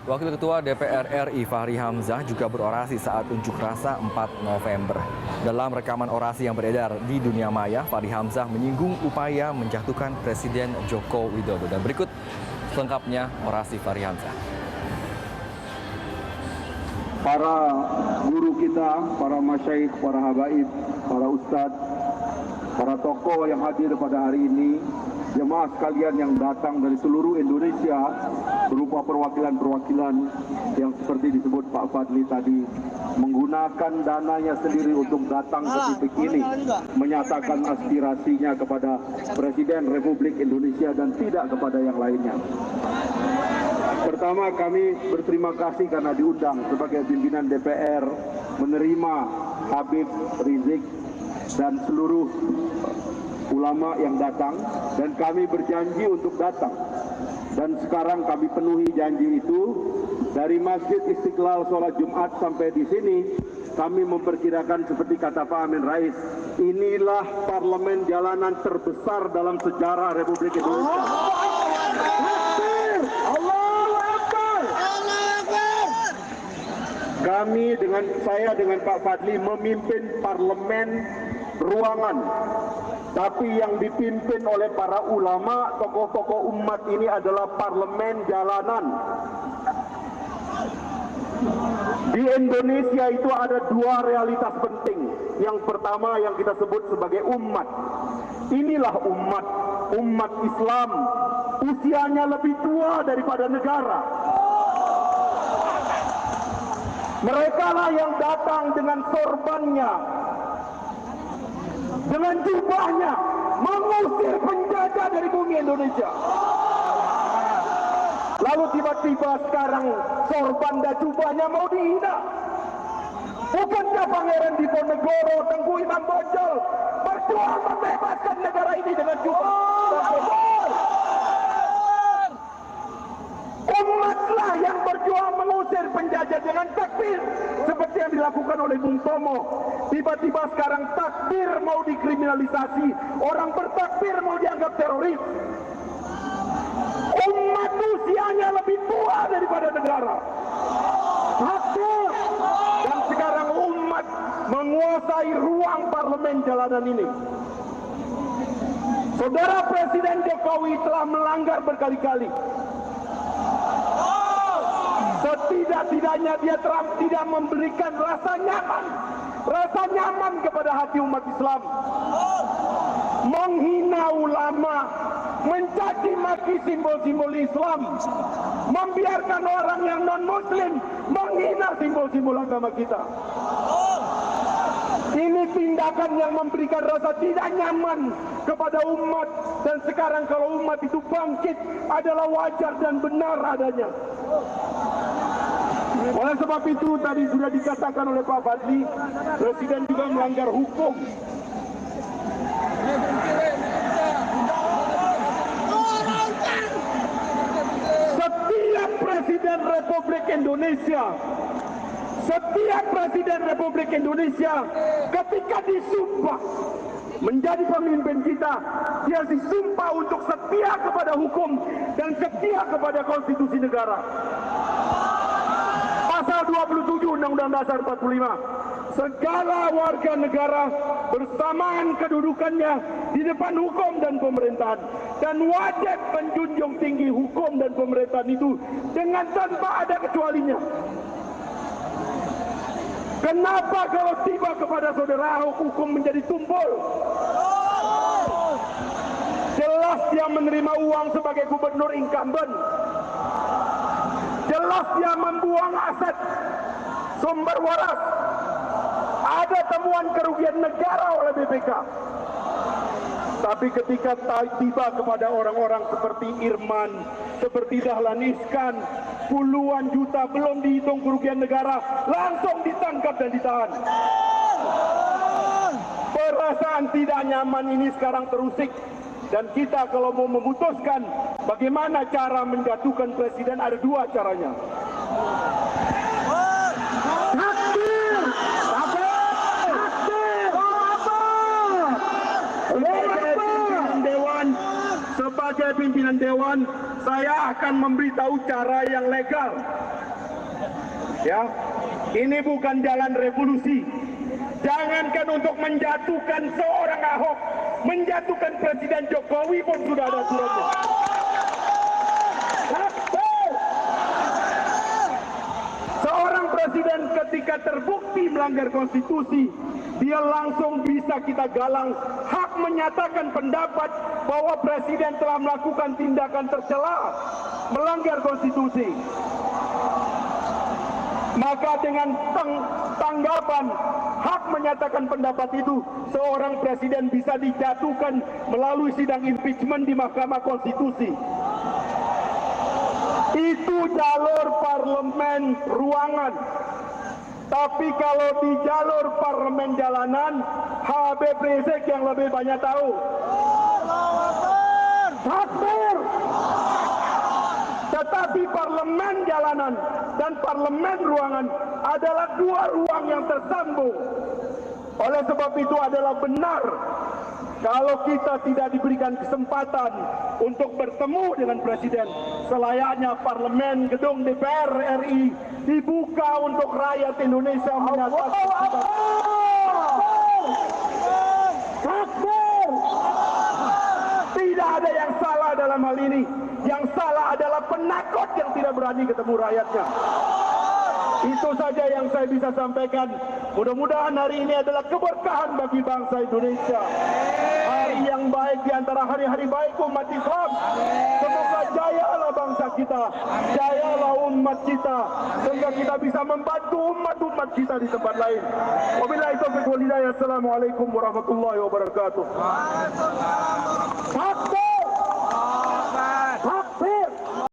Wakil Ketua DPR RI Fahri Hamzah juga berorasi saat unjuk rasa 4 November. Dalam rekaman orasi yang beredar di dunia maya, Fahri Hamzah menyinggung upaya menjatuhkan Presiden Joko Widodo. Dan berikut selengkapnya orasi Fahri Hamzah. Para guru kita, para masyaikh, para habaib, para ustadz, para tokoh yang hadir pada hari ini, jemaah sekalian yang datang dari seluruh Indonesia berupa perwakilan-perwakilan yang seperti disebut Pak Fadli tadi, menggunakan dananya sendiri untuk datang ke titik ini, menyatakan aspirasinya kepada Presiden Republik Indonesia dan tidak kepada yang lainnya. Pertama, kami berterima kasih karena diundang sebagai pimpinan DPR menerima Habib Rizik dan seluruh ulama yang datang, dan kami berjanji untuk datang. Dan sekarang kami penuhi janji itu. Dari Masjid Istiqlal sholat Jumat sampai di sini, kami memperkirakan seperti kata Pak Amin Rais, inilah parlemen jalanan terbesar dalam sejarah Republik Indonesia. Kami dengan Pak Fadli memimpin parlemen ruangan, tapi yang dipimpin oleh para ulama, tokoh-tokoh umat ini adalah parlemen jalanan. Di Indonesia itu ada dua realitas penting. Yang pertama yang kita sebut sebagai umat. Inilah umat Islam, usianya lebih tua daripada negara. Mereka lah yang datang dengan sorbannya, dengan jubahnya, mengusir penjajah dari bumi Indonesia. Lalu tiba-tiba sekarang sorban dan jubahnya mau dihina. Bukankah Pangeran Diponegoro, Tengku Imam Bonjol berjuang membebaskan negara ini dengan jubah? Umatlah yang berjuang mengusir penjajah dengan takbir, seperti yang dilakukan oleh Bung Tomo. Tiba-tiba sekarang takbir mau dikriminalisasi, orang bertakbir mau dianggap teroris. Umat usianya lebih tua daripada negara. Takbir. Dan sekarang umat menguasai ruang parlemen jalanan ini. Saudara Presiden Jokowi telah melanggar berkali-kali. Setidak-tidaknya dia tidak memberikan rasa nyaman kepada hati umat Islam. Menghina ulama, mencaci maki simbol-simbol Islam, membiarkan orang yang non-muslim menghina simbol-simbol agama kita. Ini tindakan yang memberikan rasa tidak nyaman kepada umat, dan sekarang kalau umat itu bangkit adalah wajar dan benar adanya. Oleh sebab itu tadi sudah dikatakan oleh Pak Fadli, Presiden juga melanggar hukum. Setiap Presiden Republik Indonesia ketika disumpah menjadi pemimpin kita, dia disumpah untuk setia kepada hukum dan setia kepada konstitusi negara. Pasal 27 Undang-Undang Dasar 45, segala warga negara bersamaan kedudukannya di depan hukum dan pemerintahan, dan wajib menjunjung tinggi hukum dan pemerintahan itu dengan tanpa ada kecualinya. Kenapa kalau tiba kepada saudara Ahok hukum menjadi tumpul? Jelas dia menerima uang sebagai gubernur incumbent. Jelas dia membuang aset sumber waras. Ada temuan kerugian negara oleh BPK. Tapi ketika tiba kepada orang-orang seperti Irman, seperti Dahlan Iskan, puluhan juta belum dihitung kerugian negara, langsung ditangkap dan ditahan. Perasaan tidak nyaman ini sekarang terusik. Dan kita kalau mau memutuskan bagaimana cara menjatuhkan presiden, ada dua caranya. Takbir! Sebagai pimpinan Dewan, saya akan memberitahu cara yang legal. Ya, ini bukan jalan revolusi. Jangankan untuk menjatuhkan seorang Ahok, menjatuhkan Presiden Jokowi pun sudah ada aturannya. Seorang presiden ketika terbukti melanggar konstitusi, dia langsung bisa kita galang hak menyatakan pendapat bahwa presiden telah melakukan tindakan tercela, melanggar konstitusi. Maka dengan tanggapan hak menyatakan pendapat itu, seorang presiden bisa dijatuhkan melalui sidang impeachment di Mahkamah Konstitusi. Itu jalur parlemen ruangan. Tapi kalau di jalur parlemen jalanan, Habib Rizik yang lebih banyak tahu. Takbir. Tetapi parlemen jalanan dan parlemen ruangan adalah dua ruang yang tersambung. Oleh sebab itu adalah benar kalau kita tidak diberikan kesempatan untuk bertemu dengan presiden, selayaknya parlemen gedung DPR RI dibuka untuk rakyat Indonesia menyatakan takbir. Tidak ada yang salah dalam hal ini. Yang salah adalah penakut yang tidak berani ketemu rakyatnya. Itu saja yang saya bisa sampaikan. Mudah-mudahan hari ini adalah keberkahan bagi bangsa Indonesia. Hari yang baik di antara hari-hari baik umat Islam. Semoga jayalah bangsa kita, jayalah umat kita, sehingga kita bisa membantu umat-umat kita di tempat lain. Wabillahi taufiq wal hidayah. Assalamualaikum warahmatullahi wabarakatuh.